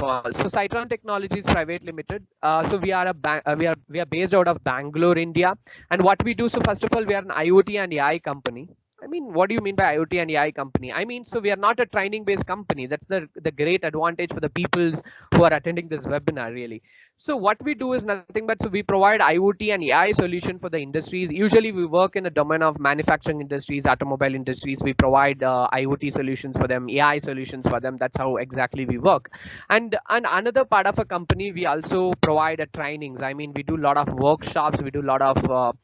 all, so Citron Technologies Private Limited. So we are we are based out of Bangalore, India. And what we do, so first of all, we are an IoT and AI company. I mean, what do you mean by IoT and AI company? I mean, so we are not a training based company. That's the great advantage for the peoples who are attending this webinar, really. So what we do is nothing but, so we provide IoT and AI solution for the industries. Usually we work in the domain of manufacturing industries, automobile industries. We provide IoT solutions for them, AI solutions for them. That's how exactly we work. And another part of a company, we also provide trainings. I mean, we do a lot of workshops. We do a lot of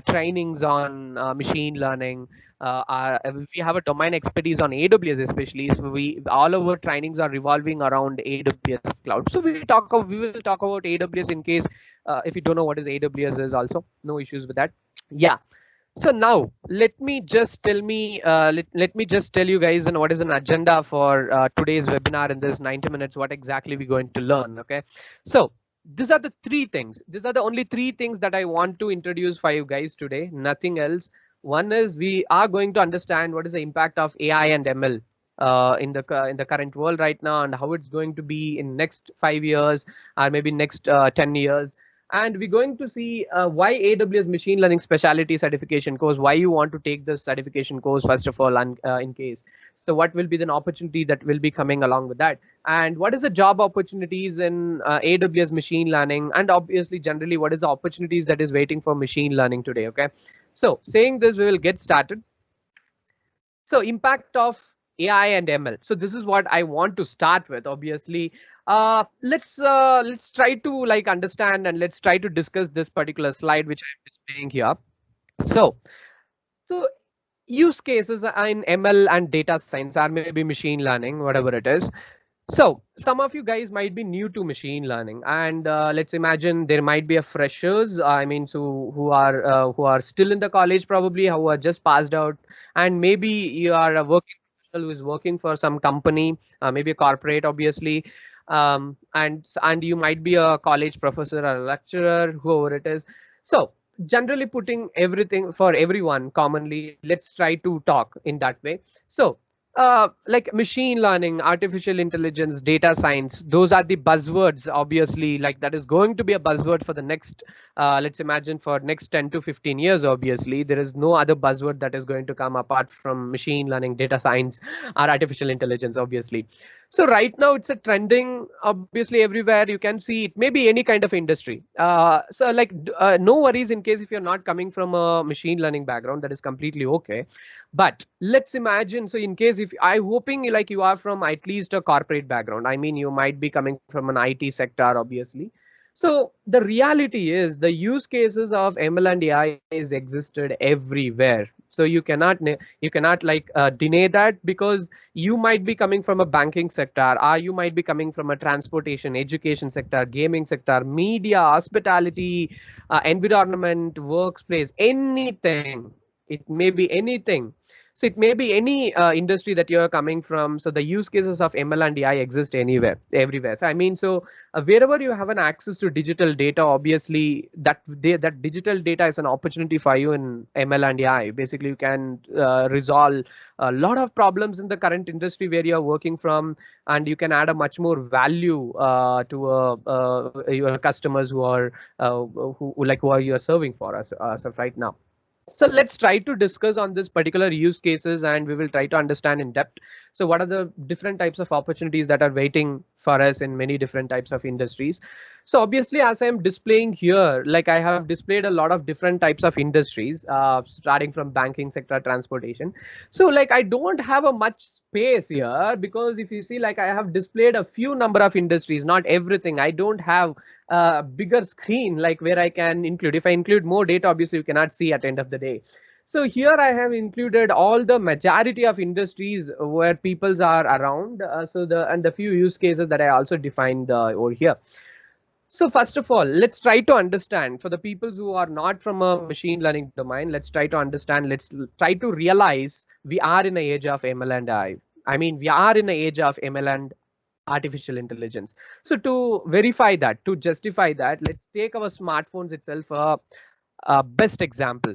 trainings on machine learning. We have a domain expertise on AWS, especially. So we all our trainings are revolving around AWS cloud. So we will talk about AWS in case if you don't know what is AWS is, also no issues with that. Yeah. So now let me just let me just tell you guys and what is an agenda for today's webinar in this 90 minutes. What exactly we're going to learn. Okay. So these are the three things. These are the only three things that I want to introduce for you guys today. Nothing else. One is we are going to understand what is the impact of AI and ML in the current world right now, and how it's going to be in next 5 years or maybe next 10 years. And we're going to see why AWS Machine Learning Specialty Certification course, why you want to take this certification course, first of all, and in case. So what will be the opportunity that will be coming along with that? And what is the job opportunities in AWS Machine Learning? And obviously, generally, what is the opportunities that is waiting for machine learning today? Okay. So saying this, we will get started. So impact of AI and ML. So this is what I want to start with, obviously. Let's try to like understand, and let's try to discuss this particular slide which I'm displaying here. So use cases in ML and data science, or maybe machine learning, whatever it is. So some of you guys might be new to machine learning, and let's imagine there might be a freshers. I mean, so who are still in the college, probably who are just passed out, and maybe you are a working professional who is working for some company, maybe a corporate, obviously, and you might be a college professor or a lecturer, whoever it is. So generally putting everything for everyone commonly, let's try to talk in that way. So like machine learning, artificial intelligence, data science, those are the buzzwords, obviously, like that is going to be a buzzword for the next, let's imagine for next 10 to 15 years. Obviously, there is no other buzzword that is going to come apart from machine learning, data science, or artificial intelligence, obviously. So right now it's a trending, obviously, everywhere. You can see it may be any kind of industry. So like no worries in case if you're not coming from a machine learning background, that is completely okay. But let's imagine, so in case if I hoping like you are from at least a corporate background, I mean, you might be coming from an IT sector, obviously. So the reality is the use cases of ML and AI is existed everywhere. So you cannot like deny that, because you might be coming from a banking sector, or you might be coming from a transportation, education sector, gaming sector, media, hospitality, environment, workplace, anything. It may be anything. So it may be any industry that you're coming from. So the use cases of ML and AI exist anywhere, everywhere. So I mean, so wherever you have an access to digital data, obviously that digital data is an opportunity for you in ML and AI. Basically, you can resolve a lot of problems in the current industry where you're working from, and you can add a much more value to your customers who are who are you are serving for us as of right now. So let's try to discuss on this particular use cases, and we will try to understand in depth. So what are the different types of opportunities that are waiting for us in many different types of industries? So obviously, as I'm displaying here, like I have displayed a lot of different types of industries, starting from banking sector, transportation. So like I don't have a much space here, because if you see, like I have displayed a few number of industries, not everything. I don't have a bigger screen like where I can include. If I include more data, obviously you cannot see at the end of the day. So here I have included all the majority of industries where peoples are around. So the few use cases that I also defined over here. So first of all, let's try to understand, for the peoples who are not from a machine learning domain, let's try to understand, let's try to realize we are in the age of ML and AI. I mean, we are in the age of ML and artificial intelligence. So to verify that, to justify that, let's take our smartphones itself a best example.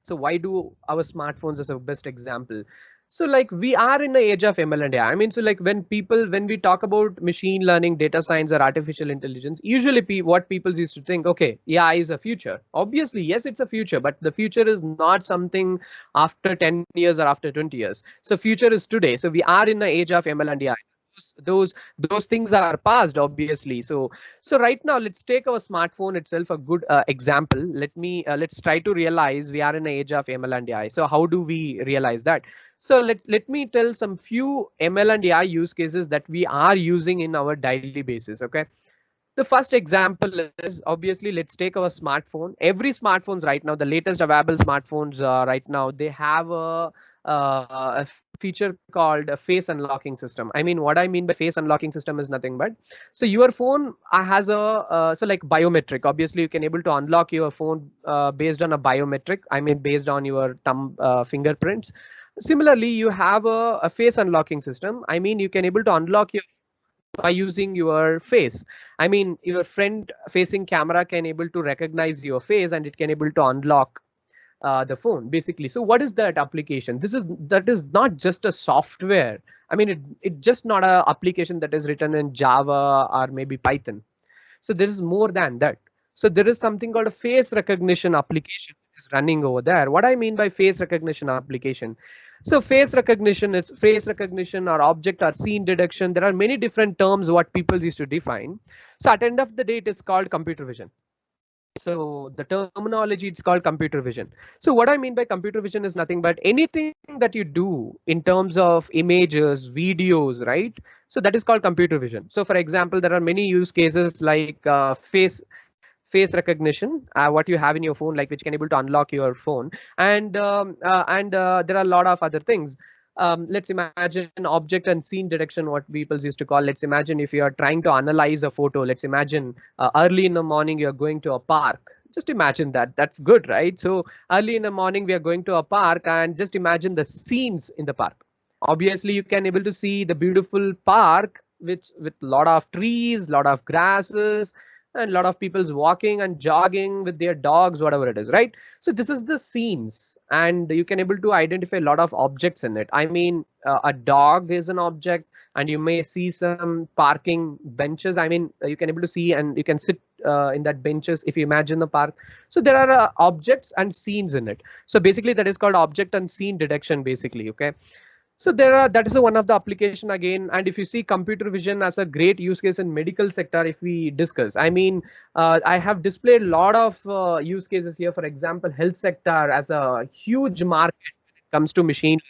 So why do our smartphones as a best example? So like we are in the age of ML and AI. I mean, so like when we talk about machine learning, data science, or artificial intelligence, usually what people used to think, okay, AI is a future. Obviously, yes, it's a future, but the future is not something after 10 years or after 20 years. So future is today. So we are in the age of ML and AI. Those things are past, obviously. So right now, let's take our smartphone itself a good example. Let's try to realize we are in the age of ML and AI. So how do we realize that? So let me tell some few ML and AI use cases that we are using in our daily basis. Okay. The first example is, obviously, let's take our smartphone. Every smartphones right now, the latest available smartphones right now, they have a feature called a face unlocking system. I mean, what I mean by face unlocking system is nothing but, so your phone has a so like biometric. Obviously, you can able to unlock your phone based on a biometric. I mean, based on your thumb fingerprints. Similarly, you have a face unlocking system. I mean, you can able to unlock your by using your face. I mean, your front facing camera can able to recognize your face and it can able to unlock the phone basically. So what is that application? That is not just a software. I mean, it just not a application that is written in Java or maybe Python. So there is more than that. So there is something called a face recognition application is running over there. What I mean by face recognition application. So face recognition, it's face recognition or object or scene detection. There are many different terms what people used to define. So at the end of the day, it is called computer vision. So the terminology, it's called computer vision. So what I mean by computer vision is nothing but anything that you do in terms of images, videos, right? So that is called computer vision. So for example, there are many use cases like face recognition, what you have in your phone, like which can able to unlock your phone, and there are a lot of other things. Let's imagine object and scene detection, what people used to call. Let's imagine if you are trying to analyze a photo. Let's imagine early in the morning you're going to a park. Just imagine that. That's good, right? So early in the morning we are going to a park, and just imagine the scenes in the park. Obviously, you can able to see the beautiful park with lot of trees, lot of grasses, and a lot of people's walking and jogging with their dogs, whatever it is, right? So this is the scenes, and you can able to identify a lot of objects in it. I mean, a dog is an object, and you may see some parking benches. I mean, you can able to see and you can sit in that benches if you imagine the park. So there are objects and scenes in it. So basically that is called object and scene detection basically. Okay. So that is one of the application again. And if you see computer vision as a great use case in medical sector, if we discuss, I mean, I have displayed a lot of use cases here. For example, health sector as a huge market when it comes to machine.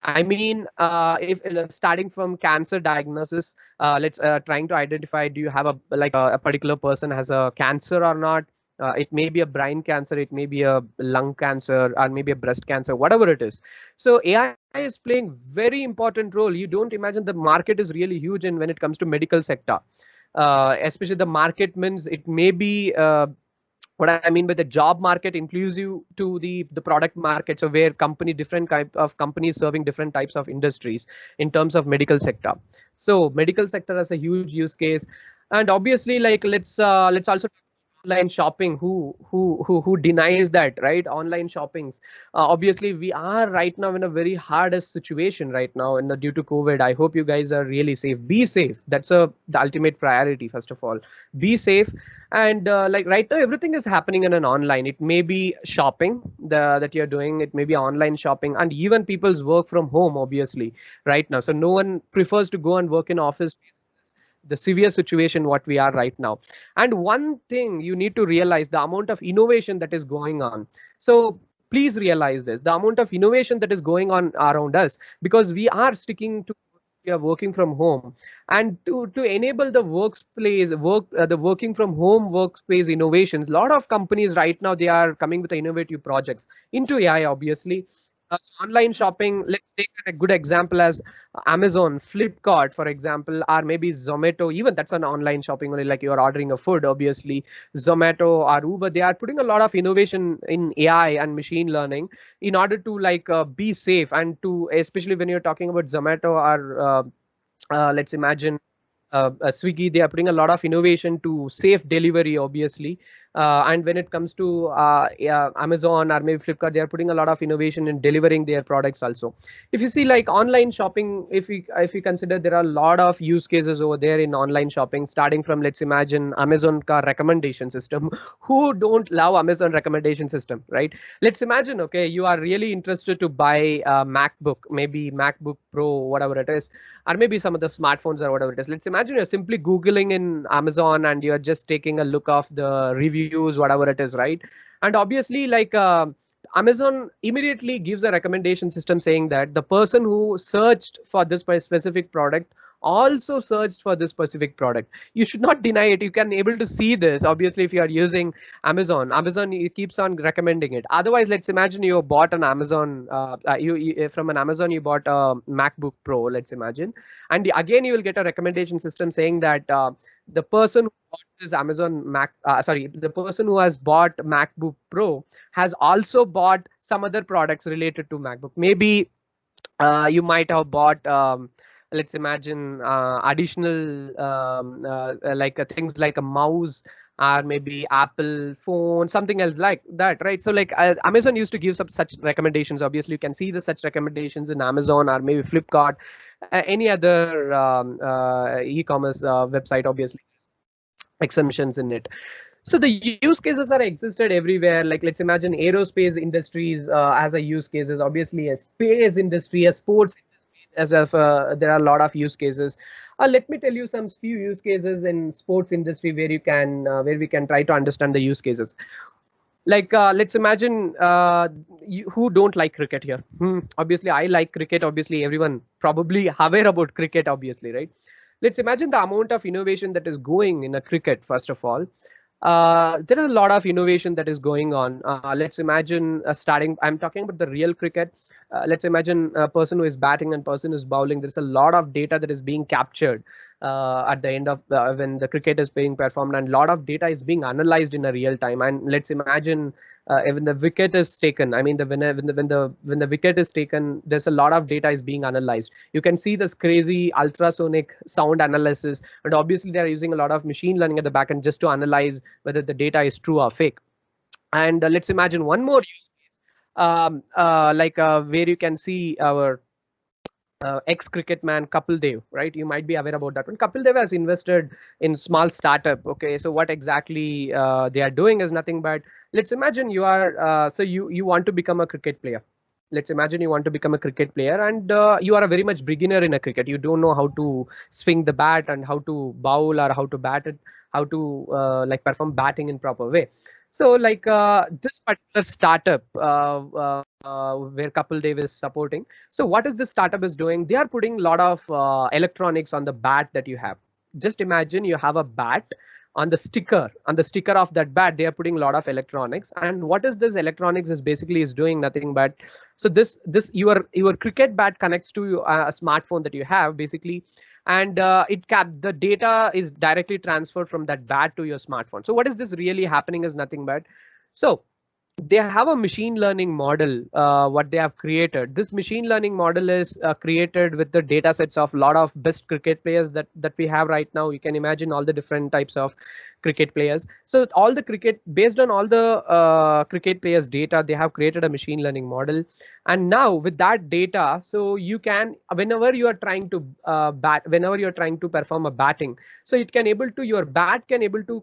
I mean, if starting from cancer diagnosis, let's trying to identify, do you have a particular person has a cancer or not? It may be a brain cancer, it may be a lung cancer, or maybe a breast cancer, whatever it is. So AI is playing very important role. You don't imagine the market is really huge, and when it comes to medical sector, especially the market means it may be. What I mean by the job market inclusive to the product market, so where different type of companies serving different types of industries in terms of medical sector. So medical sector has a huge use case, and obviously, like let's also online shopping. Who denies that, right? Online shoppings. Obviously, we are right now in a very hardest situation right now due to COVID. I hope you guys are really safe. Be safe. That's the ultimate priority. First of all, be safe. And like right now, everything is happening in an online. It may be shopping that you're doing. It may be online shopping, and even people's work from home. Obviously, right now, so no one prefers to go and work in office, the severe situation what we are right now. And one thing you need to realize, the amount of innovation that is going on. So please realize this, the amount of innovation that is going on around us, because we are sticking to, we are working from home, and to enable the workplace the working from home workspace innovations, a lot of companies right now, they are coming with innovative projects into AI. Obviously, online shopping, let's take a good example as Amazon, Flipkart, for example, or maybe Zomato. Even that's an online shopping, only like you're ordering a food. Obviously, Zomato or Uber, they are putting a lot of innovation in AI and machine learning in order to be safe, and to, especially when you're talking about Zomato or let's imagine Swiggy, they are putting a lot of innovation to safe delivery, obviously. And when it comes to yeah, Amazon or maybe Flipkart, they are putting a lot of innovation in delivering their products also. If you see like online shopping, if we consider, there are a lot of use cases over there in online shopping, starting from, let's imagine, Amazon car recommendation system. Who don't love Amazon recommendation system, right? Let's imagine, okay, you are really interested to buy a MacBook, maybe MacBook Pro, whatever it is, or maybe some of the smartphones or whatever it is. Let's imagine you're simply Googling in Amazon and you're just taking a look of the reviews, whatever it is, right? And obviously, like Amazon immediately gives a recommendation system saying that the person who searched for this specific product also searched for this specific product. You should not deny it. You can able to see this. Obviously, if you are using Amazon it keeps on recommending it. Otherwise, let's imagine you bought an Amazon, you from an Amazon you bought a MacBook Pro, let's imagine, and again you will get a recommendation system saying that the person who bought this Amazon the person who has bought MacBook Pro has also bought some other products related to MacBook. Maybe you might have bought let's imagine additional like things like a mouse or maybe Apple phone, something else like that, right? So like Amazon used to give some such recommendations. Obviously, you can see the such recommendations in Amazon or maybe Flipkart, any other e-commerce website. Obviously, exemptions in it. So the use cases are existed everywhere. Like let's imagine aerospace industries as a use cases, obviously a space industry, a sports industry, as of there are a lot of use cases. Let me tell you some few use cases in sports industry where you can where we can try to understand the use cases. Like let's imagine who don't like cricket here. Obviously, I like cricket. Obviously, everyone probably aware about cricket. Obviously, right? Let's imagine the amount of innovation that is going in a cricket. First of all, there are a lot of innovation that is going on. Let's imagine starting. I'm talking about the real cricket. Let's imagine a person who is batting and person who is bowling. There's a lot of data that is being captured at the end of when the cricket is being performed, and a lot of data is being analyzed in a real time. And let's imagine when the wicket is taken, I mean when the wicket is taken, there's a lot of data is being analyzed. You can see this crazy ultrasonic sound analysis, and obviously they are using a lot of machine learning at the back end just to analyze whether the data is true or fake. And let's imagine one more use case, like where you can see our ex-cricket man Kapil Dev, right? You might be aware about that one. Kapil Dev has invested in small startup. Okay, so what exactly they are doing is nothing but, let's imagine you are so you want to become a cricket player. Let's imagine you want to become a cricket player, and you are a very much beginner in a cricket. You don't know how to swing the bat and how to bowl or how to bat it, how to like perform batting in proper way. So like this particular startup where Kapil Dev is supporting. So what is this startup is doing? They are putting a lot of electronics on the bat that you have. Just imagine you have a bat. On the sticker of that bat, they are putting a lot of electronics. And what is this electronics is basically is doing nothing but, so this your cricket bat connects to a smartphone that you have basically, and the data is directly transferred from that bat to your smartphone. So what is this really happening is nothing but, so they have a machine learning model what they have created. This machine learning model is created with the data sets of a lot of best cricket players that we have right now. You can imagine all the different types of cricket players. So all the cricket, based on all the cricket players data, they have created a machine learning model. And now with that data, so you can, whenever you are trying to whenever you're trying to perform a batting, so it can able to, your bat can able to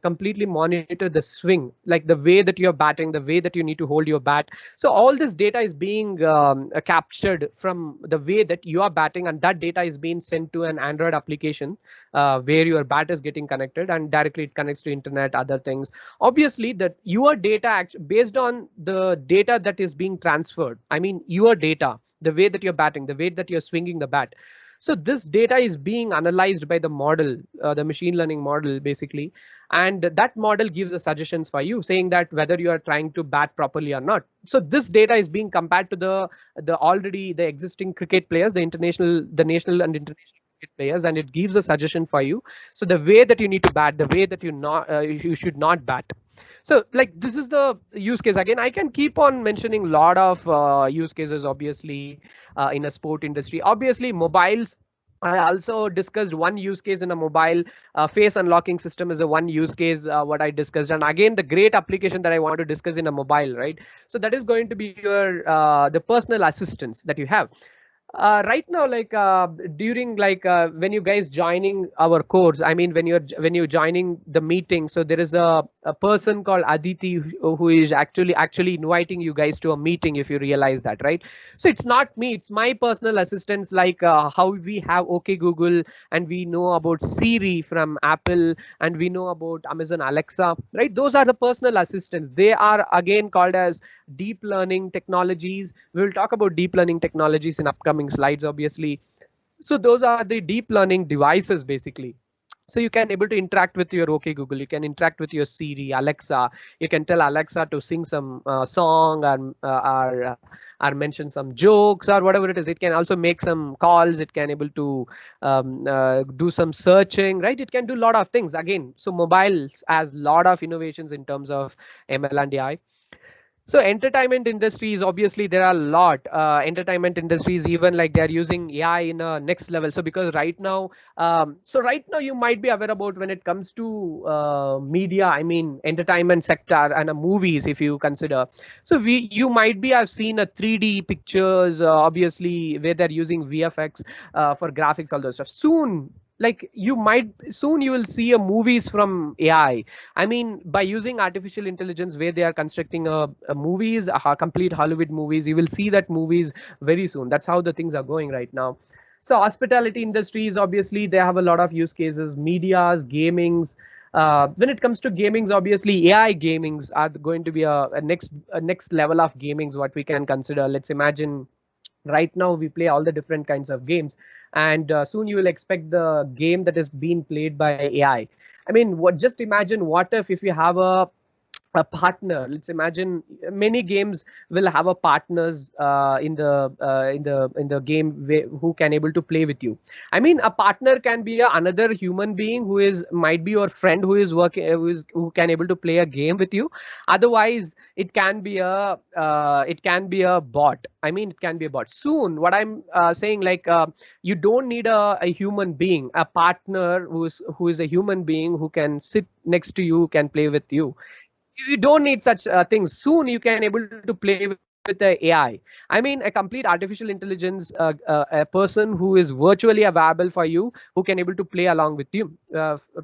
completely monitor the swing, like the way that you're batting, the way that you need to hold your bat. So all this data is being captured from the way that you are batting, and that data is being sent to an Android application where your bat is getting connected, and directly it connects to internet, other things. Obviously that your data based on the data that is being transferred, I mean your data, the way that you're batting, the way that you're swinging the bat. So this data is being analyzed by the model, the machine learning model basically, and that model gives the suggestions for you saying that whether you are trying to bat properly or not. So this data is being compared to the existing cricket players, the national and international players, and it gives a suggestion for you. So the way that you need to bat, the way that you should not bat. So like this is the use case. Again, I can keep on mentioning a lot of use cases, obviously in a sport industry. Obviously mobiles I also discussed one use case in a mobile face unlocking system is a one use case what I discussed, and again the great application that I want to discuss in a mobile, right? So that is going to be your the personal assistants that you have. Right now, like during like when you guys joining our course, I mean when you're joining the meeting, so there is a person called Aditi who is actually inviting you guys to a meeting, if you realize that, right? So it's not me, it's my personal assistants, like how we have OK Google, and we know about Siri from Apple, and we know about Amazon Alexa, right? Those are the personal assistants. They are again called as deep learning technologies. We will talk about deep learning technologies in upcoming slides, obviously. So those are the deep learning devices, basically. So you can able to interact with your OK Google, you can interact with your Siri, Alexa. You can tell Alexa to sing some song, or mention some jokes or whatever it is. It can also make some calls. It can able to do some searching, right? It can do a lot of things again. So mobiles has a lot of innovations in terms of ML and AI. So entertainment industries, obviously there are a lot entertainment industries, even like they're using AI in a next level. So because right now, right now you might be aware about when it comes to media, I mean entertainment sector and movies, if you consider. So you might be have seen a 3D pictures, obviously where they're using VFX for graphics, all those stuff. Soon, like soon you will see a movies from AI. I mean, by using artificial intelligence, where they are constructing a movies, a complete Hollywood movies, you will see that movies very soon. That's how the things are going right now. So hospitality industries, obviously, they have a lot of use cases, medias, gamings. When it comes to gamings, obviously, AI gamings are going to be a next level of gamings, what we can consider. Let's imagine right now we play all the different kinds of games, and soon you will expect the game that is being played by AI. I mean, what, just imagine what if you have a partner. Let's imagine many games will have a partners in the game who can able to play with you. I mean, a partner can be another human being who is might be your friend who is working, who can able to play a game with you. Otherwise, it can be a bot. I mean, it can be a bot. Soon, what I'm saying, like you don't need a human being, a partner who is a human being who can sit next to you, can play with you. You don't need such things. Soon you can able to play with the AI. I mean, a complete artificial intelligence, a person who is virtually available for you, who can able to play along with you,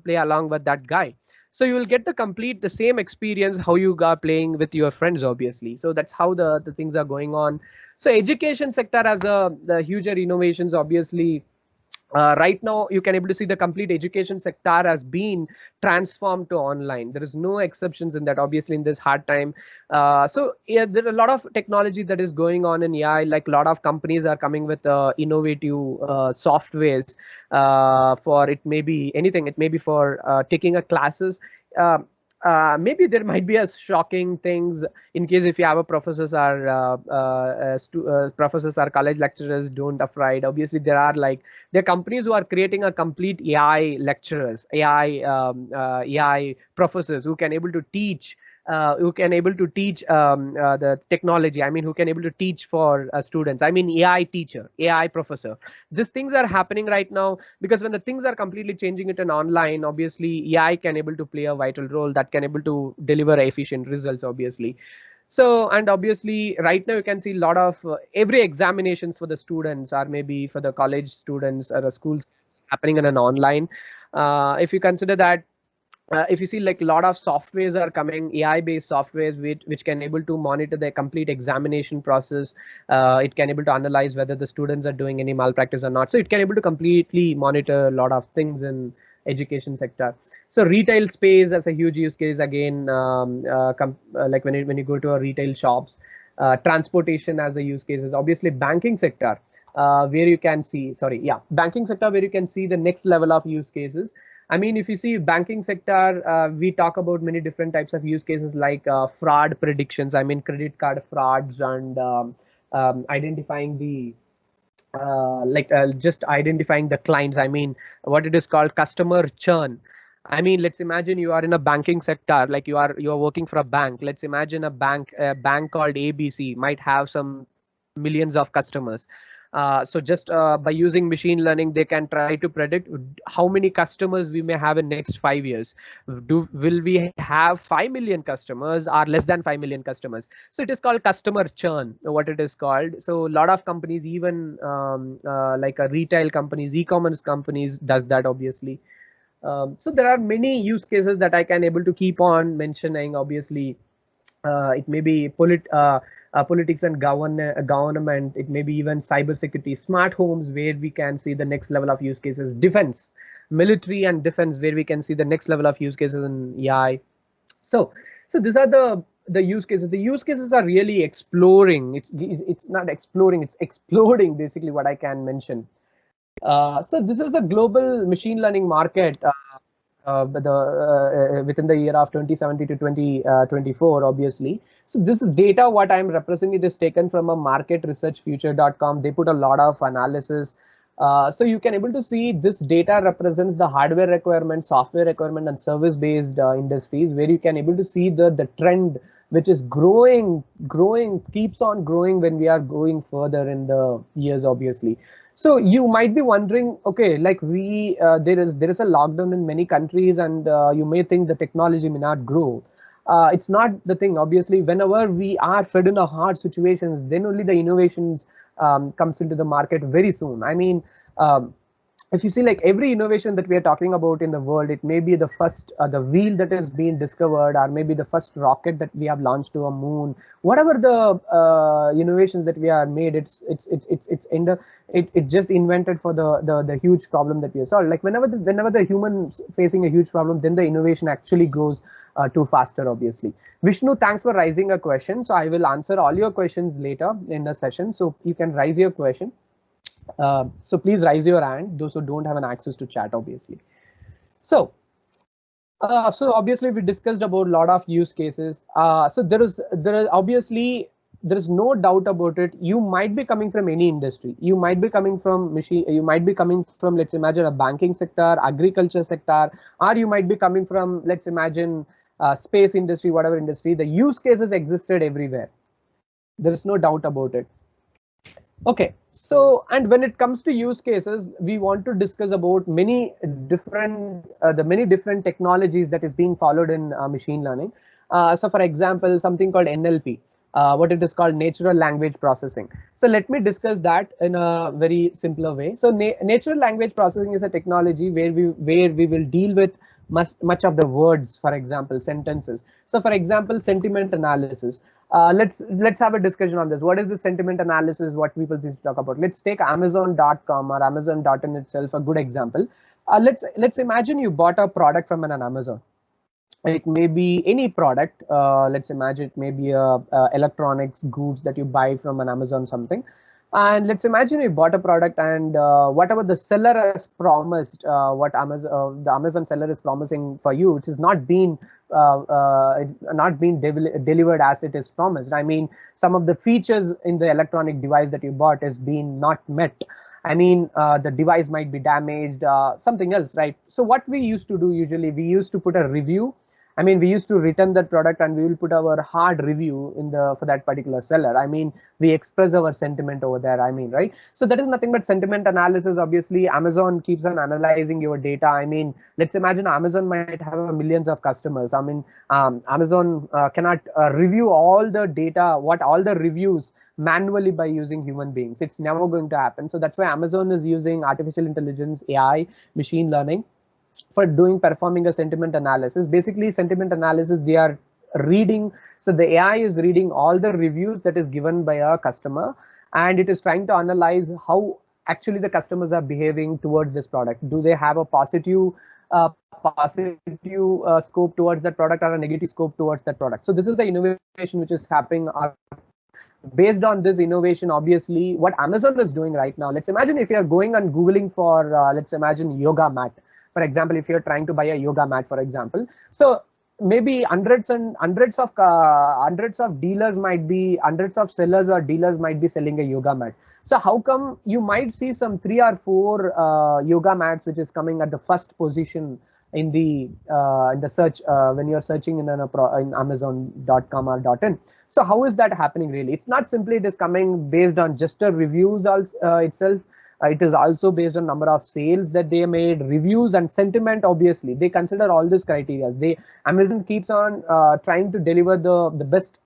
play along with that guy. So you will get the same experience how you are playing with your friends, obviously. So that's how the things are going on. So education sector has the huger innovations, obviously. Right now you can able to see the complete education sector has been transformed to online. There is no exceptions in that, obviously, in this hard time. So yeah, there are a lot of technology that is going on in AI. Like a lot of companies are coming with innovative softwares for, it may be anything. It may be for taking a classes. uh, Maybe there might be a shocking things in case if you have a professors are professors or college lecturers don't afraid. Obviously there are companies who are creating a complete AI lecturers, AI professors who can able to teach, the technology. I mean, who can able to teach for students. I mean, AI teacher, AI professor. These things are happening right now because when the things are completely changing it in online, obviously AI can able to play a vital role that can able to deliver efficient results, obviously. So, and obviously right now you can see a lot of every examinations for the students or maybe for the college students or the schools happening in an online. If you consider that, if you see like a lot of softwares are coming, AI based softwares which can able to monitor the complete examination process. It can able to analyze whether the students are doing any malpractice or not. So it can able to completely monitor a lot of things in education sector. So retail space as a huge use case again, like when you go to a retail shops. Transportation as a use case is obviously banking sector, where you can see, sorry, yeah, banking sector where you can see the next level of use cases. I mean, if you see banking sector, we talk about many different types of use cases like fraud predictions. I mean, credit card frauds and identifying the just identifying the clients. I mean, what it is called customer churn. I mean, let's imagine you are in a banking sector, like you are working for a bank. Let's imagine a bank called ABC might have some millions of customers. So just by using machine learning, they can try to predict how many customers we may have in next 5 years. Will we have 5 million customers or less than 5 million customers? So it is called customer churn, what it is called. So a lot of companies, even like a retail companies, e-commerce companies, does that obviously. So there are many use cases that I can able to keep on mentioning. Obviously, it may be politics and government. It may be even cybersecurity, smart homes, where we can see the next level of use cases, defense, military and defense, where we can see the next level of use cases in AI. So these are the use cases. The use cases are really exploring. It's not exploring. It's exploding. Basically, what I can mention. So this is the global machine learning market within the year of 2070 to 2024, obviously. So this data, what I'm representing, it is taken from a marketresearchfuture.com. They put a lot of analysis. So you can able to see this data represents the hardware requirement, software requirement, and service-based industries, where you can able to see the trend, which is growing, keeps on growing when we are going further in the years, obviously. So you might be wondering, okay, like there is a lockdown in many countries, and you may think the technology may not grow. It's not the thing. Obviously, whenever we are fed in a hard situations, then only the innovations comes into the market very soon. I mean, um, if you see, like, every innovation that we are talking about in the world, it may be the first the wheel that has been discovered, or maybe the first rocket that we have launched to a moon. Whatever the innovations that we are made, it just invented for the huge problem that we have solved. Like, whenever the human facing a huge problem, then the innovation actually goes too faster, obviously. Vishnu, thanks for raising a question. So I will answer all your questions later in the session, so you can raise your question. So please raise your hand, those who don't have an access to chat, obviously. So obviously we discussed about a lot of use cases. So there is obviously, there is no doubt about it. You might be coming from any industry. You might be coming from machine. You might be coming from, let's imagine, a banking sector, agriculture sector, or you might be coming from, let's imagine, space industry, whatever industry. The use cases existed everywhere. There is no doubt about it. Okay, so, and when it comes to use cases, we want to discuss about many different the many different technologies that is being followed in machine learning. So for example, something called NLP, what it is called, natural language processing. So let me discuss that in a very simpler way. So natural language processing is a technology where we will deal with much of the words, for example, sentences. So for example, sentiment analysis. Let's have a discussion on this. What is the sentiment analysis? What people seem to talk about? Let's take Amazon.com or Amazon.in itself, a good example. Let's imagine you bought a product from an Amazon. It may be any product. Let's imagine it may be electronics goods that you buy from an Amazon something. And let's imagine you bought a product, and whatever the seller has promised, what the Amazon seller is promising for you, it is not been delivered as it is promised. I mean, some of the features in the electronic device that you bought is being not met. I mean, the device might be damaged, something else, right? So what we used to do usually, we used to put a review. I mean, we used to return that product, and we will put our hard review for that particular seller. I mean, we express our sentiment over there. I mean, right? So that is nothing but sentiment analysis. Obviously, Amazon keeps on analyzing your data. I mean, let's imagine Amazon might have millions of customers. I mean, Amazon cannot review all the data, all the reviews manually by using human beings. It's never going to happen. So that's why Amazon is using artificial intelligence, AI, machine learning, for performing a sentiment analysis. Basically, sentiment analysis, they are reading. So the AI is reading all the reviews that is given by a customer, and it is trying to analyze how actually the customers are behaving towards this product. Do they have a positive scope towards that product, or a negative scope towards that product? So this is the innovation which is happening. Based on this innovation, obviously, what Amazon is doing right now, let's imagine if you are going and Googling for, let's imagine, yoga mat. For example, if you're trying to buy a yoga mat, for example, so maybe hundreds of dealers might be, hundreds of sellers or dealers might be selling a yoga mat. So how come you might see some 3 or 4 yoga mats which is coming at the first position in the search when you're searching in Amazon.com or .in. So how is that happening really? It's not simply it is coming based on just the reviews itself. It is also based on number of sales that they made, reviews and sentiment. Obviously, they consider all these criteria. Amazon keeps on trying to deliver the best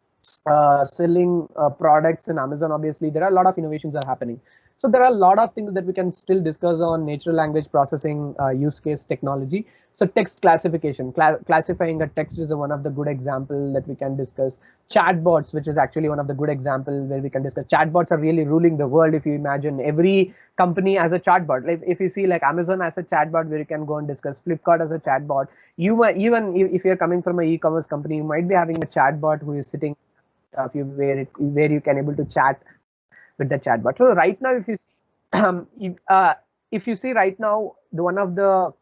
selling products in Amazon. Obviously, there are a lot of innovations that are happening. So there are a lot of things that we can still discuss on natural language processing use case technology. So text classification, classifying a text is one of the good example that we can discuss. Chatbots, which is actually one of the good example where we can discuss. Chatbots are really ruling the world. If you imagine every company as a chatbot, like if you see like Amazon as a chatbot where you can go and discuss, Flipkart as a chatbot. You might, even if you're coming from an e-commerce company, you might be having a chatbot who is sitting where you can able to chat with the chatbot. So right now, if you if you see right now, one of the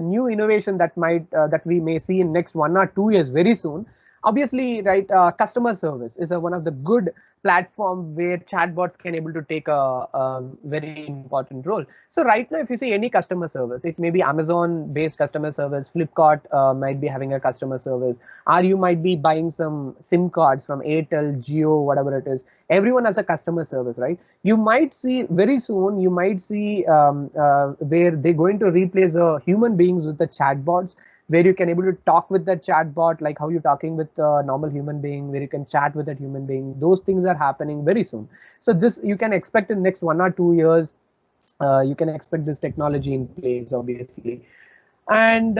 new innovation that that we may see in next 1 or 2 years very soon. Obviously, right, customer service is one of the good platform where chatbots can able to take a very important role. So right now, if you see any customer service, it may be Amazon-based customer service, Flipkart might be having a customer service, or you might be buying some SIM cards from Airtel, Jio, whatever it is. Everyone has a customer service, right? You might see very soon, you might see where they're going to replace human beings with the chatbots, where you can able to talk with that chatbot, like how you're talking with a normal human being, where you can chat with that human being. Those things are happening very soon. So this you can expect in next 1 or 2 years. You can expect this technology in place, obviously. And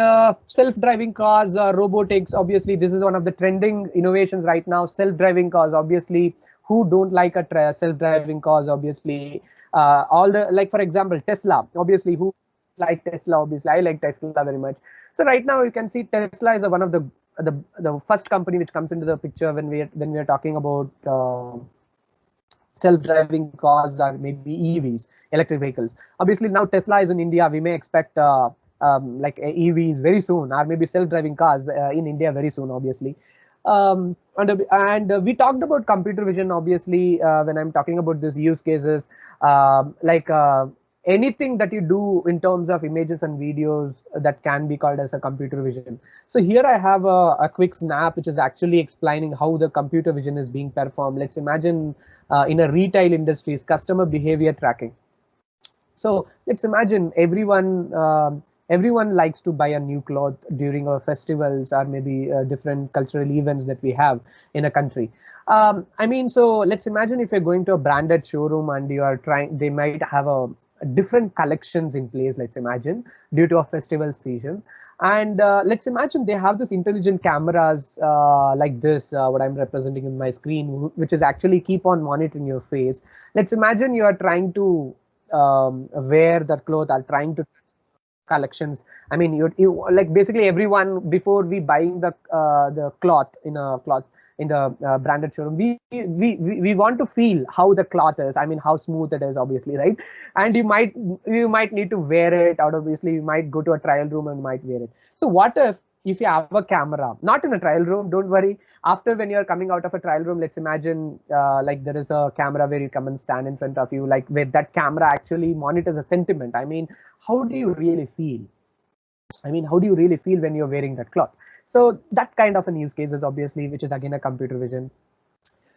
self-driving cars, robotics, obviously, this is one of the trending innovations right now. Self-driving cars, obviously, who don't like a self-driving cars, obviously. All the, like, for example, Tesla, obviously, who like Tesla, obviously, I like Tesla very much. So right now you can see Tesla is one of the first company which comes into the picture when we are talking about self-driving cars or maybe EVs, electric vehicles. Obviously now Tesla is in India. We may expect like EVs very soon, or maybe self-driving cars in India very soon, obviously. And we talked about computer vision, obviously, when I'm talking about these use cases, like anything that you do in terms of images and videos that can be called as a computer vision. So here I have a quick snap which is actually explaining how the computer vision is being performed. Let's imagine in a retail industries, customer behavior tracking. So let's imagine everyone likes to buy a new cloth during our festivals or maybe different cultural events that we have in a country. I mean, so let's imagine if you're going to a branded showroom and you are trying, they might have a different collections in place, let's imagine, due to a festival season. And let's imagine they have this intelligent cameras like this, what I'm representing in my screen, which is actually keep on monitoring your face. Let's imagine you are trying to wear that cloth or trying to collections. I mean, you like basically everyone before we buying the cloth in the branded showroom, we want to feel how the cloth is. I mean, how smooth it is, obviously, right? And you might need to wear it out. Obviously, you might go to a trial room and might wear it. So what if you have a camera, not in a trial room, don't worry. After when you're coming out of a trial room, let's imagine like there is a camera where you come and stand in front of you, like where that camera actually monitors a sentiment. I mean, how do you really feel? I mean, how do you really feel when you're wearing that cloth? So that kind of an use case is obviously, which is again a computer vision.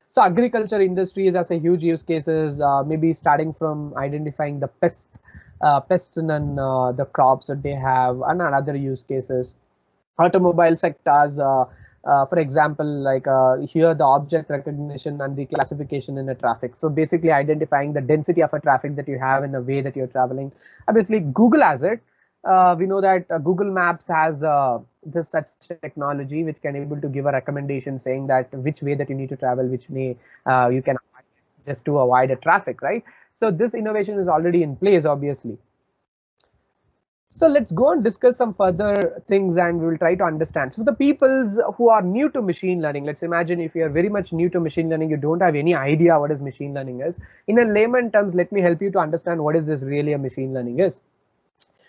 So agriculture industries as a huge use cases, maybe starting from identifying the pests in the crops that they have, and other use cases. Automobile sectors, for example, like here the object recognition and the classification in the traffic. So basically identifying the density of a traffic that you have in the way that you're traveling. Obviously, Google has it. We know that Google Maps has this such technology which can able to give a recommendation saying that which way that you need to travel, which may you can just to avoid a traffic, right? So this innovation is already in place, obviously. So let's go and discuss some further things and we will try to understand. So the peoples who are new to machine learning, let's imagine if you're very much new to machine learning, you don't have any idea what is machine learning is. In a layman terms, let me help you to understand what is this really a machine learning is.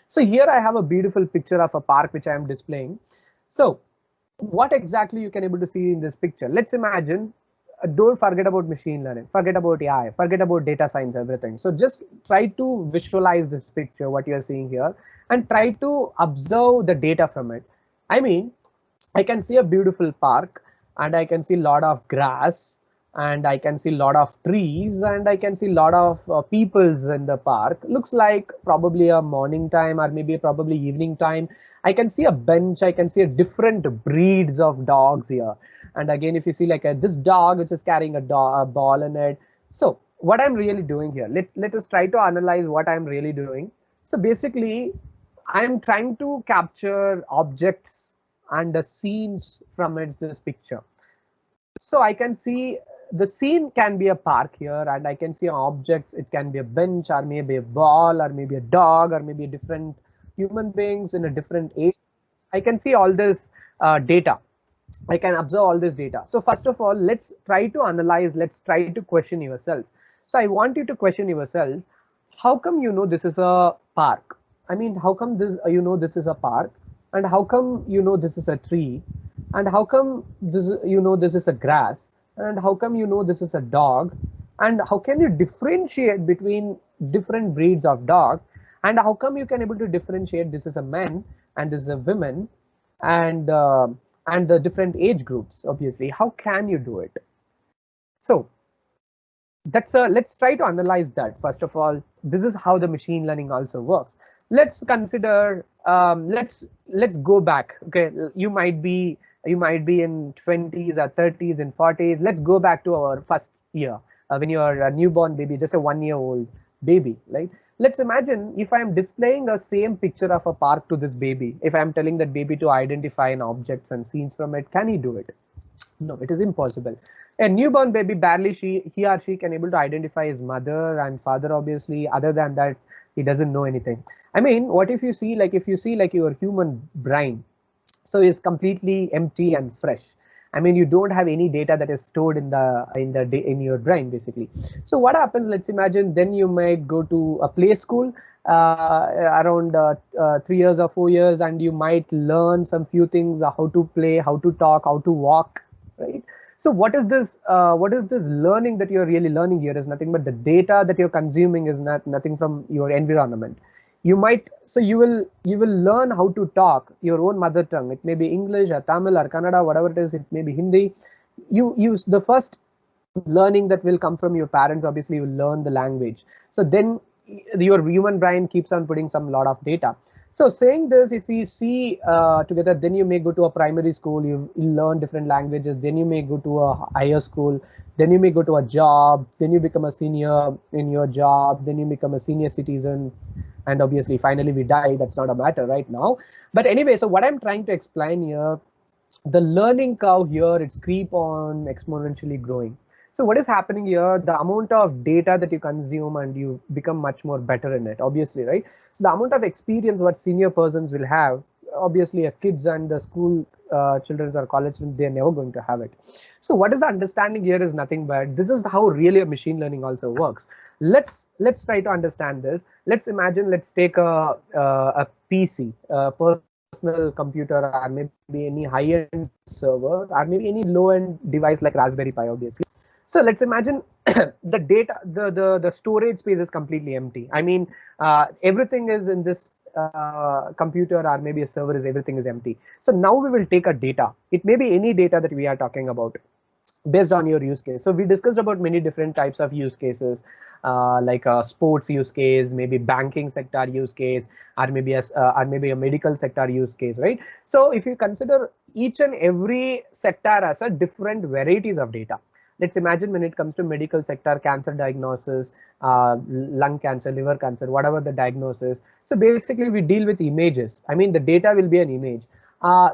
So here I have a beautiful picture of a park which I am displaying. So what exactly you can able to see in this picture? Let's imagine don't forget about machine learning, forget about AI, forget about data science, everything. So just try to visualize this picture, what you're seeing here, and try to observe the data from it. I mean, I can see a beautiful park, and I can see a lot of grass, and I can see a lot of trees, and I can see a lot of peoples in the park. Looks like probably a morning time or maybe probably evening time. I can see a bench. I can see a different breeds of dogs here. And again, if you see like this dog which is carrying a ball in it. So what I'm really doing here, let us try to analyze what I'm really doing. So basically, I'm trying to capture objects and the scenes from this picture. So I can see the scene can be a park here, and I can see objects. It can be a bench, or maybe a ball, or maybe a dog, or maybe different human beings in a different age. I can see all this data. I can observe all this data. So first of all, let's try to analyze. Let's try to question yourself. So I want you to question yourself. How come you know this is a park? I mean, how come this you know this is a park? And how come you know this is a tree? And how come this you know this is a grass? And how come you know this is a dog? And how can you differentiate between different breeds of dog? And how come you can able to differentiate this is a man and this is a woman, and the different age groups? Obviously, how can you do it? So that's let's try to analyze that. First of all, this is how the machine learning also works. Let's consider let's go back. Okay, you might be in 20s or 30s and 40s. Let's go back to our first year, when you're a newborn baby, just a 1-year-old baby, right? Let's imagine if I'm displaying the same picture of a park to this baby. If I'm telling that baby to identify an objects and scenes from it, can he do it? No, it is impossible. A newborn baby, barely he or she can able to identify his mother and father. Obviously, other than that, he doesn't know anything. I mean, what if you see like your human brain, so it's completely empty and fresh. I mean, you don't have any data that is stored in your brain, basically. So what happens? Let's imagine then you might go to a play school around 3 years or 4 years, and you might learn some few things: how to play, how to talk, how to walk, right? So what is this? What is this learning that you're really learning here? Is nothing but the data that you're consuming is nothing from your environment. You will learn how to talk your own mother tongue. It may be English or Tamil or Kannada, whatever it is. It may be Hindi. You use the first learning that will come from your parents. Obviously, you will learn the language. So then your human brain keeps on putting some lot of data. So saying this, if we see together, then you may go to a primary school, you learn different languages, then you may go to a higher school, then you may go to a job, then you become a senior in your job, then you become a senior citizen, and obviously finally we die. That's not a matter right now. But anyway, so what I'm trying to explain here, the learning curve here, it's keep on exponentially growing. So what is happening here, the amount of data that you consume and you become much more better in it, obviously, right? So the amount of experience what senior persons will have, obviously kids and the school children or college students, they're never going to have it. So what is the understanding here is nothing but this is how really a machine learning also works. Let's try to understand this. Let's imagine, let's take a PC, a personal computer, or maybe any high-end server, or maybe any low-end device like Raspberry Pi, obviously. So let's imagine the data, the storage space is completely empty. I mean, everything is in this computer or maybe a server, everything is empty. So now we will take a data. It may be any data that we are talking about based on your use case. So we discussed about many different types of use cases, like a sports use case, maybe banking sector use case, or maybe a medical sector use case, right? So if you consider each and every sector as a different varieties of data. Let's imagine when it comes to medical sector, cancer diagnosis, lung cancer, liver cancer, whatever the diagnosis. So basically we deal with images. I mean, the data will be an image.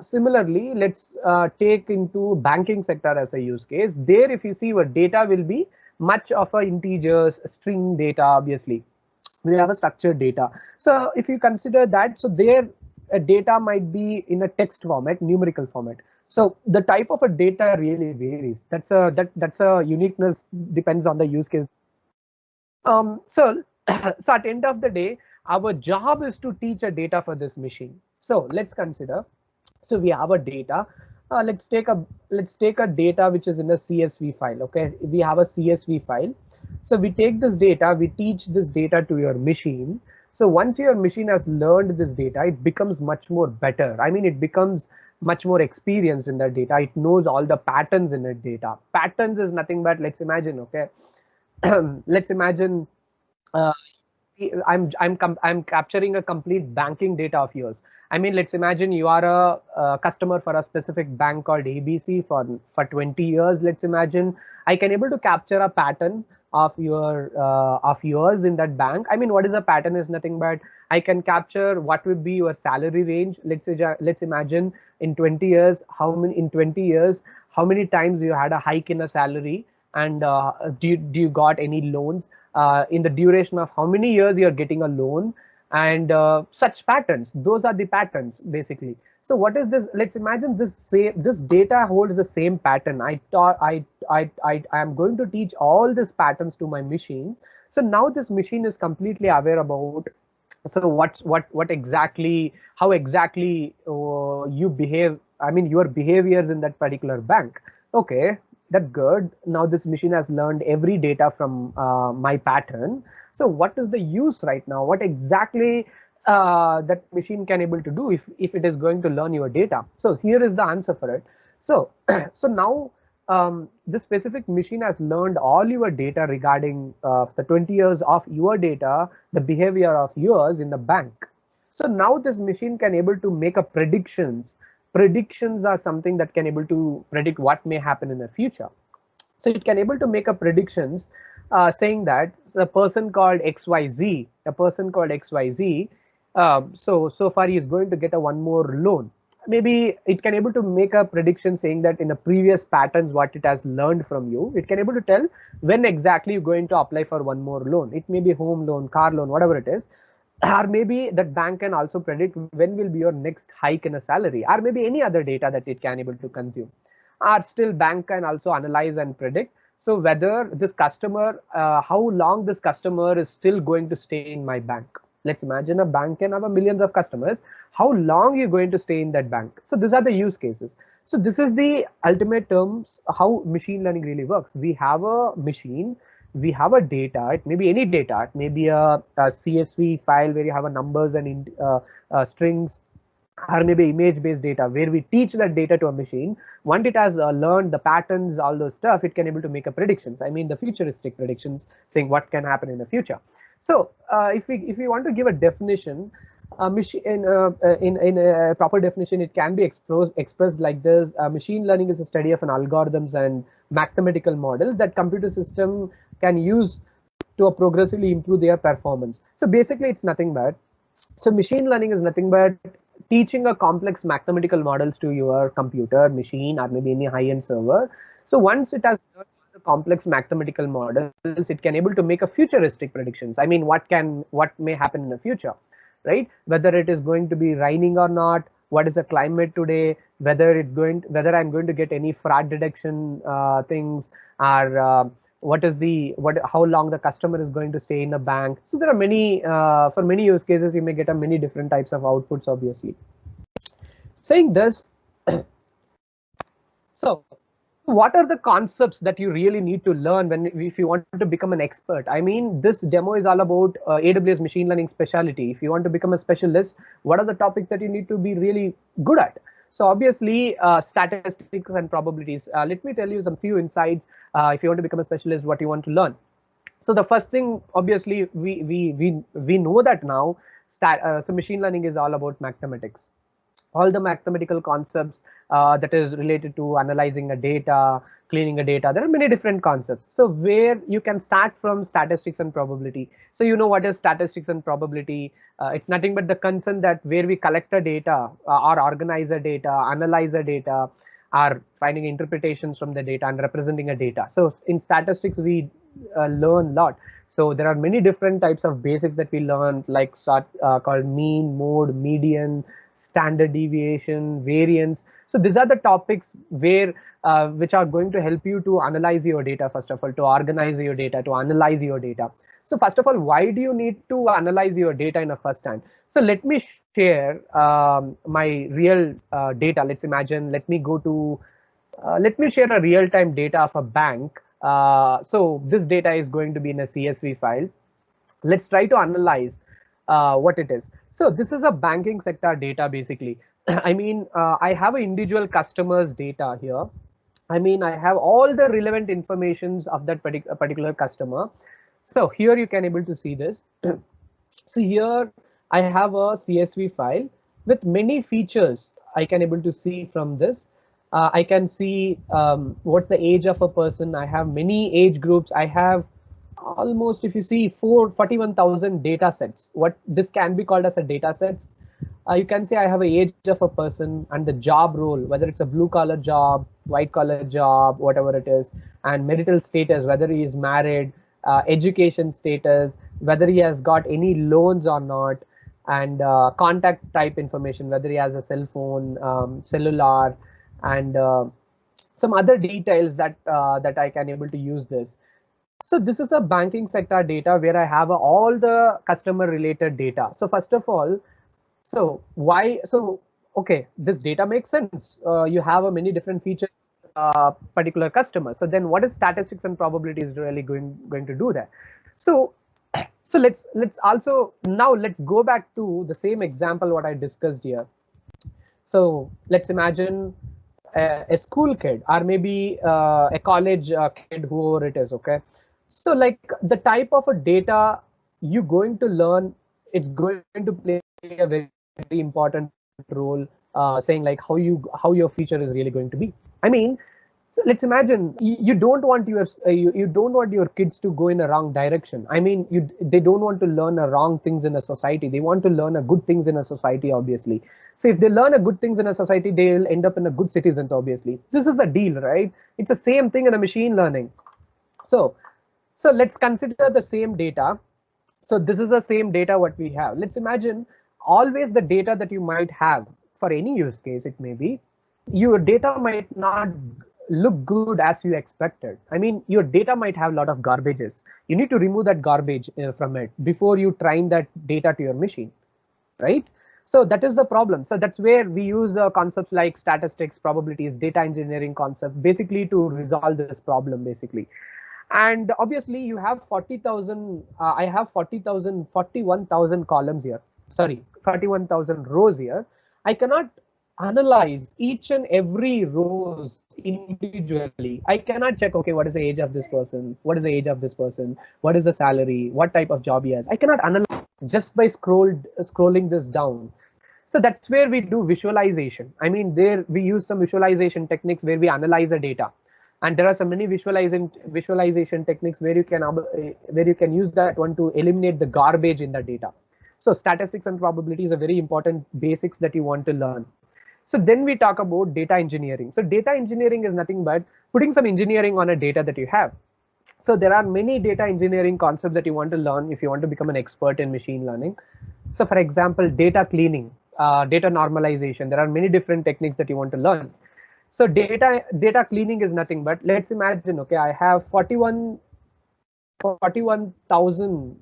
Similarly, let's take into banking sector as a use case. There, if you see, your data will be much of a integers, string data, obviously. We have a structured data. So if you consider that, so there data might be in a text format, numerical format. So the type of a data really varies. That's a uniqueness, depends on the use case. So so at the end of the day, our job is to teach a data for this machine. So let's consider. So we have a data. let's take a data which is in a CSV file. Okay, we have a CSV file. So we take this data, we teach this data to your machine. So once your machine has learned this data, it becomes much more better. I mean, it becomes much more experienced in that data. It knows all the patterns in that data. Patterns is nothing but, let's imagine, okay, let's imagine uh, I'm capturing a complete banking data of yours. I mean, let's imagine you are a customer for a specific bank called ABC for 20 years. Let's imagine I can able to capture a pattern of yours in that bank. I mean, what is a pattern is nothing but I can capture what would be your salary range. Let's imagine in 20 years how many times you had a hike in a salary, and do you got any loans in the duration of how many years you're getting a loan, and such patterns. Those are the patterns basically. So what is this? Let's imagine this data holds the same pattern. I am going to teach all these patterns to my machine. So now this machine is completely aware about, so what exactly, how exactly you behave, I mean your behaviors in that particular bank. Okay, that's good. Now this machine has learned every data from my pattern. So what is the use right now? What exactly that machine can able to do if it is going to learn your data? So here is the answer for it. So so now this specific machine has learned all your data regarding the 20 years of your data, the behavior of yours in the bank. So now this machine can able to make a predictions. Predictions are something that can able to predict what may happen in the future. So it can able to make a predictions saying that a person called XYZ, so far he is going to get a one more loan. Maybe it can able to make a prediction saying that in the previous patterns what it has learned from you, it can able to tell when exactly you're going to apply for one more loan. It may be home loan, car loan, whatever it is. Or maybe that bank can also predict when will be your next hike in a salary, or maybe any other data that it can able to consume. Or still bank can also analyze and predict, so whether this customer, how long this customer is still going to stay in my bank. Let's imagine a bank can have a millions of customers. How long you're going to stay in that bank? So these are the use cases. So this is the ultimate terms how machine learning really works. We have a machine, we have a data. It may be any data. It may be a CSV file where you have a numbers and strings, or maybe image-based data where we teach that data to a machine. Once it has learned the patterns, all those stuff, it can able to make a predictions. I mean the futuristic predictions saying what can happen in the future. So if we want to give a definition, in a proper definition, it can be expressed like this. Machine learning is a study of an algorithms and mathematical models that computer system can use to progressively improve their performance. So basically it's nothing but, so machine learning is nothing but teaching a complex mathematical models to your computer machine or maybe any high-end server. So once it has learned the complex mathematical models, it can able to make a futuristic predictions. I mean what may happen in the future, right? Whether it is going to be raining or not, what is the climate today, whether I'm going to get any fraud detection things, or how long the customer is going to stay in the bank. So there are many for many use cases you may get a many different types of outputs, obviously. Saying this, so what are the concepts that you really need to learn if you want to become an expert? I mean, this demo is all about AWS machine learning specialty. If you want to become a specialist, what are the topics that you need to be really good at? So obviously, statistics and probabilities. Let me tell you some few insights. If you want to become a specialist, what you want to learn. So the first thing, obviously, we know that now. So machine learning is all about mathematics. All the mathematical concepts that is related to analyzing a data, cleaning a data. There are many different concepts. So where you can start from statistics and probability. So you know what is statistics and probability? It's nothing but the concern that where we collect a data or organize a data, analyze a data, are finding interpretations from the data and representing a data. So in statistics, we learn a lot. So there are many different types of basics that we learn, like called mean, mode, median, standard deviation, variance. So these are the topics where which are going to help you to analyze your data, first of all, to organize your data, to analyze your data. So first of all, why do you need to analyze your data in a first hand? So let me share my real data. Let's imagine, let me share a real-time data of a bank. So this data is going to be in a CSV file. Let's try to analyze what it is. So this is a banking sector data basically. I mean, I have an individual customer's data here. I mean, I have all the relevant informations of that particular customer. So here you can able to see this. So here I have a CSV file with many features I can able to see from this. I can see what's the age of a person. I have many age groups. I have almost, if you see, 41,000 data sets. What this can be called as a data sets. You can say I have an age of a person and the job role, whether it's a blue collar job, white collar job, whatever it is, and marital status, whether he is married, education status, whether he has got any loans or not, and contact type information, whether he has a cell phone, cellular, and some other details that that I can able to use this. So this is a banking sector data where I have all the customer related data. So first of all, okay, this data makes sense. You have a many different features, particular customer. So then what is statistics and probabilities really going to do that? So let's also now let's go back to the same example what I discussed here. So let's imagine a school kid or maybe a college kid, whoever it is. Okay. So like the type of a data you're going to learn, it's going to play a very important role, saying like how your future is really going to be. I mean, so let's imagine you don't want your you don't want your kids to go in a wrong direction. I mean, they don't want to learn a wrong things in a society. They want to learn a good things in a society, obviously. So if they learn a good things in a society, they will end up in a good citizens, obviously. This is a deal, right? It's the same thing in a machine learning. So let's consider the same data. So this is the same data what we have. Let's imagine always the data that you might have for any use case, it may be, your data might not look good as you expected. I mean, your data might have a lot of garbages. You need to remove that garbage from it before you train that data to your machine, right? So that is the problem. So that's where we use concepts like statistics, probabilities, data engineering concept, basically to resolve this problem, basically. And obviously you have 40,000, I have 41,000 columns here. Sorry, 41,000 rows here. I cannot analyze each and every rows individually. I cannot check, okay, what is the age of this person? What is the age of this person? What is the salary? What type of job he has? I cannot analyze just by scrolling this down. So that's where we do visualization. I mean, there we use some visualization techniques where we analyze the data. And there are so many visualization techniques where you can use that one to eliminate the garbage in the data. So statistics and probabilities are very important basics that you want to learn. So then we talk about data engineering. So data engineering is nothing but putting some engineering on a data that you have. So there are many data engineering concepts that you want to learn if you want to become an expert in machine learning. So for example, data cleaning, data normalization. There are many different techniques that you want to learn. So data cleaning is nothing but, let's imagine, okay, I have 41,000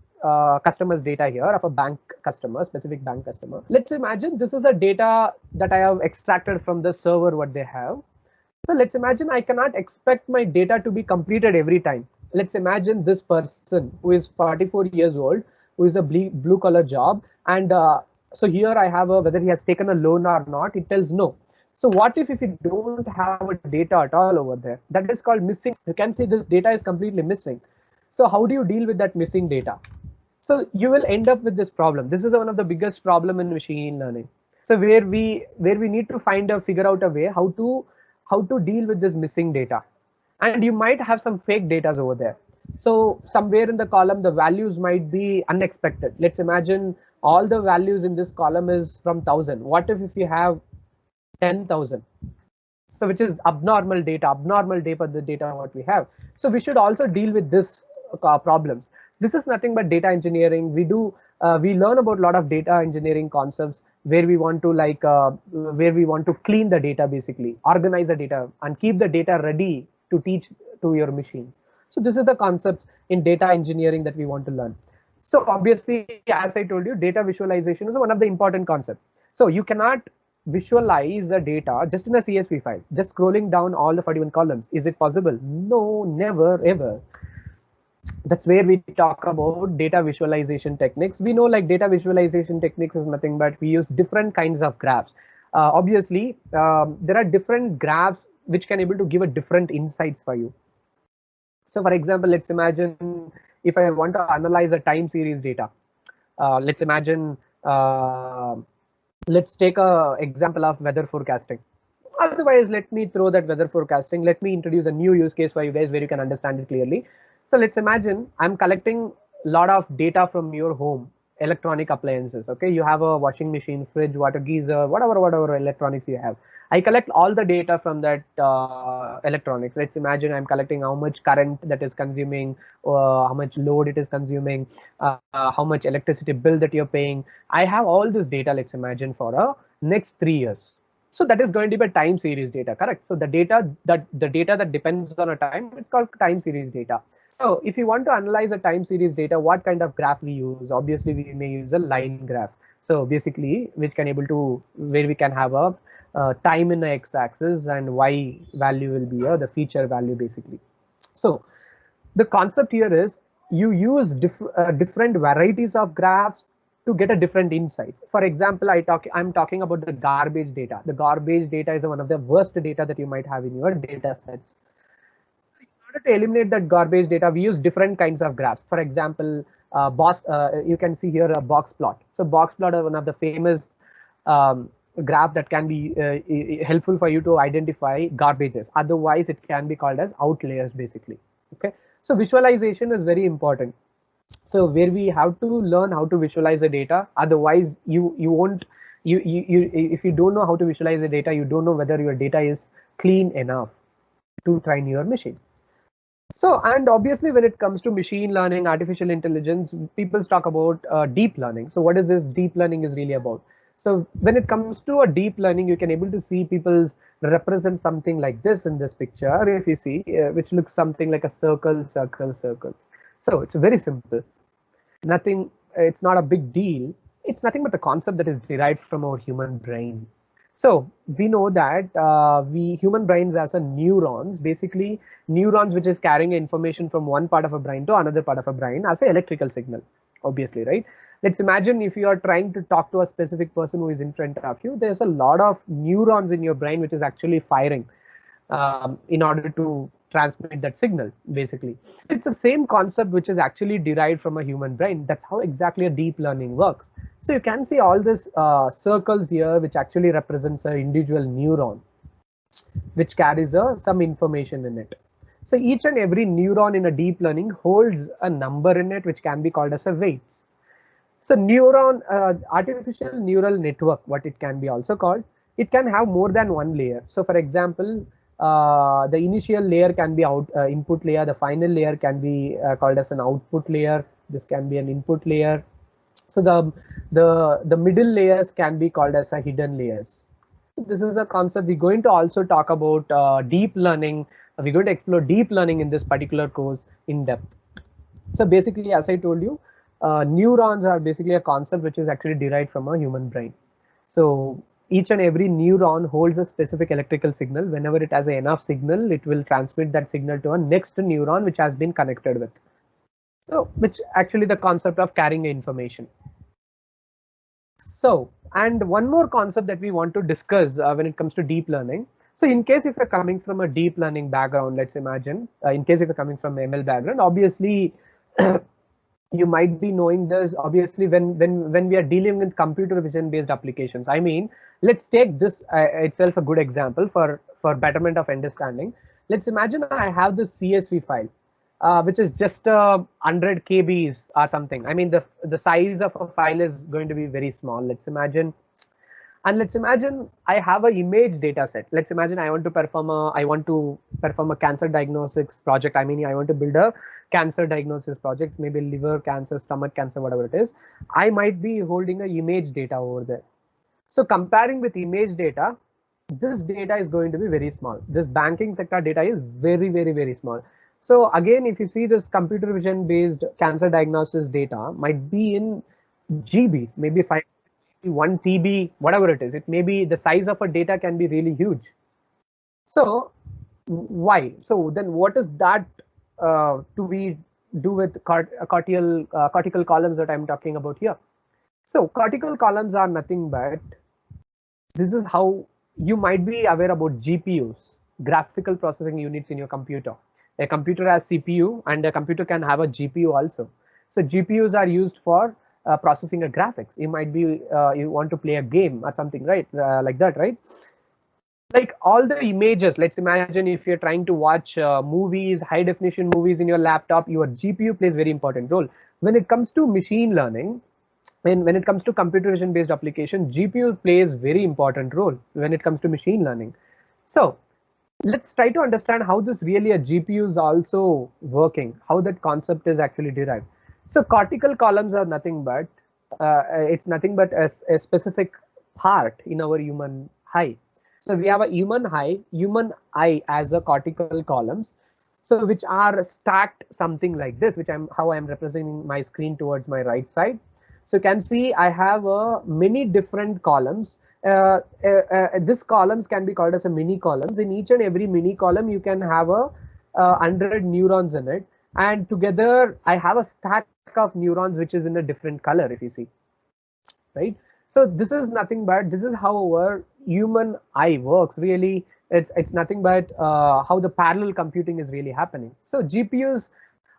customers data here of a bank customer, specific bank customer. Let's imagine this is a data that I have extracted from the server what they have. So let's imagine I cannot expect my data to be completed every time. Let's imagine this person who is 44 years old, who is a blue collar job. And so here I have whether he has taken a loan or not, it tells no. So what if you don't have a data at all over there? That is called missing. You can see this data is completely missing. So how do you deal with that missing data? So you will end up with this problem. This is one of the biggest problem in machine learning. So where we need to figure out a way how to deal with this missing data. And you might have some fake data over there. So somewhere in the column, the values might be unexpected. Let's imagine all the values in this column is from 1,000. What if you have 10,000? So which is abnormal data, the data what we have. So we should also deal with this problems. This is nothing but data engineering. We learn about a lot of data engineering concepts where we want to clean the data, basically organize the data and keep the data ready to teach to your machine. So this is the concepts in data engineering that we want to learn. So obviously, as I told you, data visualization is one of the important concepts. So you cannot visualize the data just in a CSV file, just scrolling down all the 41 columns. Is it possible? No, never, ever. That's where we talk about data visualization techniques. We know like data visualization techniques is nothing but we use different kinds of graphs. Obviously, there are different graphs which can able to give a different insights for you. So for example, let's imagine if I want to analyze a time series data. Let's imagine, let's take a example of weather forecasting. Otherwise, let me throw that weather forecasting. Let me introduce a new use case for you guys where you can understand it clearly. So let's imagine I'm collecting a lot of data from your home, electronic appliances. Okay, you have a washing machine, fridge, water geyser, whatever electronics you have. I collect all the data from that electronics. Let's imagine I'm collecting how much current that is consuming, how much load it is consuming, how much electricity bill that you're paying. I have all this data, let's imagine, for a next 3 years. So that is going to be a time series data, correct? So the data that depends on a time, it's called time series data. So if you want to analyze a time series data, what kind of graph we use? Obviously, we may use a line graph. So basically, which can able to where we can have a time in the x-axis and y value will be the feature value basically. So the concept here is you use different varieties of graphs to get a different insights. For example, I'm talking about the garbage data. The garbage data is one of the worst data that you might have in your data sets. In order to eliminate that garbage data, we use different kinds of graphs. For example, you can see here a box plot. So box plot are one of the famous graph that can be helpful for you to identify garbages. Otherwise, it can be called as outliers basically. Okay, so visualization is very important. So where we have to learn how to visualize the data. Otherwise, you won't if you don't know how to visualize the data, you don't know whether your data is clean enough to train your machine. So, and obviously when it comes to machine learning, artificial intelligence, people talk about deep learning. So what is this deep learning is really about? So when it comes to a deep learning, you can able to see people's represent something like this in this picture. If you see, which looks something like a circle, circle, circle. So it's very simple. Nothing, it's not a big deal. It's nothing but the concept that is derived from our human brain. So we know that human brains as a neurons, basically neurons which is carrying information from one part of a brain to another part of a brain as an electrical signal, obviously, right? Let's imagine if you are trying to talk to a specific person who is in front of you, there's a lot of neurons in your brain which is actually firing in order to transmit that signal, basically. It's the same concept which is actually derived from a human brain. That's how exactly a deep learning works. So you can see all these circles here, which actually represents an individual neuron, which carries some information in it. So each and every neuron in a deep learning holds a number in it, which can be called as a weights. So neuron, artificial neural network, what it can be also called, it can have more than one layer. So for example, the initial layer can be input layer. The final layer can be called as an output layer. This can be an input layer. So the middle layers can be called as a hidden layers. This is a concept we're going to also talk about deep learning. We're going to explore deep learning in this particular course in depth. So basically, as I told you, neurons are basically a concept which is actually derived from a human brain. So each and every neuron holds a specific electrical signal. Whenever it has enough signal, it will transmit that signal to a next neuron which has been connected with. So which actually the concept of carrying information. So, and one more concept that we want to discuss when it comes to deep learning. So in case if you're coming from a deep learning background, let's imagine, in case if you're coming from ML background, obviously you might be knowing this. Obviously, when we are dealing with computer vision based applications, I mean, let's take this itself a good example for betterment of understanding. Let's imagine I have this CSV file, which is just 100 KBs or something. I mean, the size of a file is going to be very small. Let's imagine. And let's imagine I have an image data set. Let's imagine I want to perform a cancer diagnostics project. I mean, I want to build a cancer diagnosis project, maybe liver cancer, stomach cancer, whatever it is. I might be holding an image data over there. So comparing with image data, this data is going to be very small. This banking sector data is very, very, very small. So again, if you see this computer vision based cancer diagnosis data might be in GBs, maybe 1 TB, whatever it is. It may be the size of a data can be really huge. So why? So then what is that to be do with cortical columns that I'm talking about here? So cortical columns are nothing but, this is how you might be aware about GPUs, graphical processing units in your computer. A computer has CPU and a computer can have a GPU also. So GPUs are used for processing a graphics. You might be you want to play a game or something, right? Like that, right? Like all the images, let's imagine if you're trying to watch movies, high definition movies in your laptop, your GPU plays very important role. When it comes to machine learning, when it comes to computer vision based application, GPU plays very important role when it comes to machine learning. So let's try to understand how this really a GPU is also working, how that concept is actually derived. So cortical columns are nothing but it's nothing but a specific part in our human eye. So we have a human eye as a cortical columns, so which are stacked something like this, which how I'm representing my screen towards my right side. So you can see I have many different columns. This columns can be called as a mini columns. In each and every mini column, you can have 100 neurons in it, and together I have a stack of neurons which is in a different color, if you see, right? So this is nothing but, this is how our human eye works. Really, it's nothing but how the parallel computing is really happening. So GPUs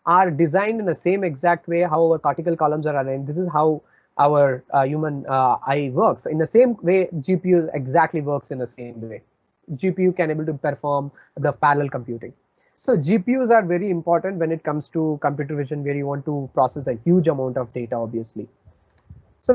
are designed in the same exact way how our cortical columns are arranged. This is how our human eye works. In the same way, GPU exactly works in the same way. GPU can able to perform the parallel computing. So GPUs are very important when it comes to computer vision, where you want to process a huge amount of data, obviously. So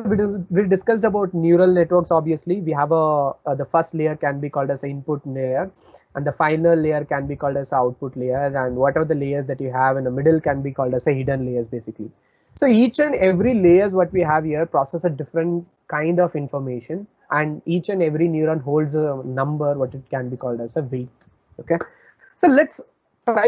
we discussed about neural networks. Obviously, we have the first layer can be called as an input layer, and the final layer can be called as output layer, and what are the layers that you have in the middle can be called as a hidden layers, basically. So each and every layers what we have here process a different kind of information, and each and every neuron holds a number, what it can be called as a weight. Okay, so let's try